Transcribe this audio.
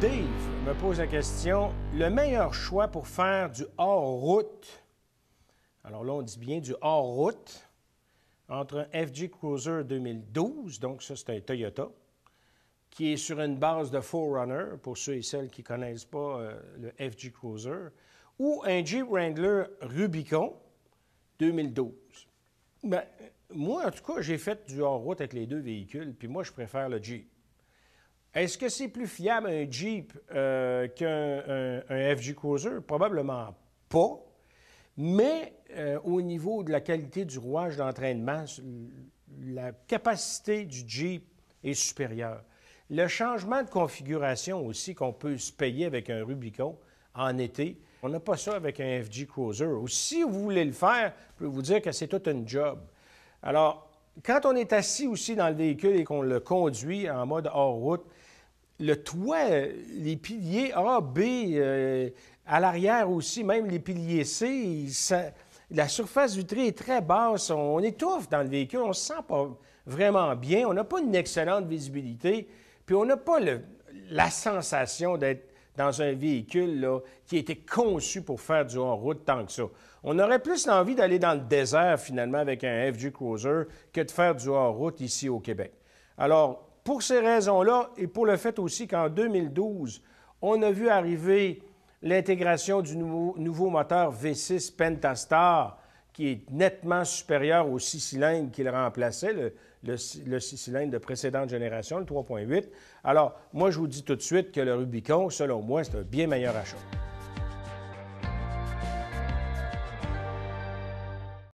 Dave me pose la question, le meilleur choix pour faire du hors-route, alors là on dit bien du hors-route, entre un FJ Cruiser 2012, donc ça c'est un Toyota, qui est sur une base de 4Runner, pour ceux et celles qui ne connaissent pas le FJ Cruiser, ou un Jeep Wrangler Rubicon 2012. Ben, moi, en tout cas, j'ai fait du hors-route avec les deux véhicules, puis moi, je préfère le Jeep. Est-ce que c'est plus fiable un Jeep qu'un FJ Cruiser? Probablement pas. Mais au niveau de la qualité du rouage d'entraînement, la capacité du Jeep est supérieure. Le changement de configuration aussi qu'on peut se payer avec un Rubicon en été, on n'a pas ça avec un FJ Cruiser. Ou si vous voulez le faire, je peux vous dire que c'est tout un job. Alors, quand on est assis aussi dans le véhicule et qu'on le conduit en mode hors-route, le toit, les piliers A, B, à l'arrière aussi, même les piliers C, la surface vitrée est très basse. On étouffe dans le véhicule, on ne se sent pas vraiment bien. On n'a pas une excellente visibilité, puis on n'a pas la sensation d'être dans un véhicule là, qui a été conçu pour faire du hors-route tant que ça. On aurait plus envie d'aller dans le désert, finalement, avec un FJ Cruiser que de faire du hors-route ici au Québec. Alors, pour ces raisons-là, et pour le fait aussi qu'en 2012, on a vu arriver l'intégration du nouveau moteur V6 Pentastar, qui est nettement supérieur au 6 cylindres qu'il remplaçait, le 6 cylindres de précédente génération, le 3.8. Alors, moi, je vous dis tout de suite que le Rubicon, selon moi, c'est un bien meilleur achat.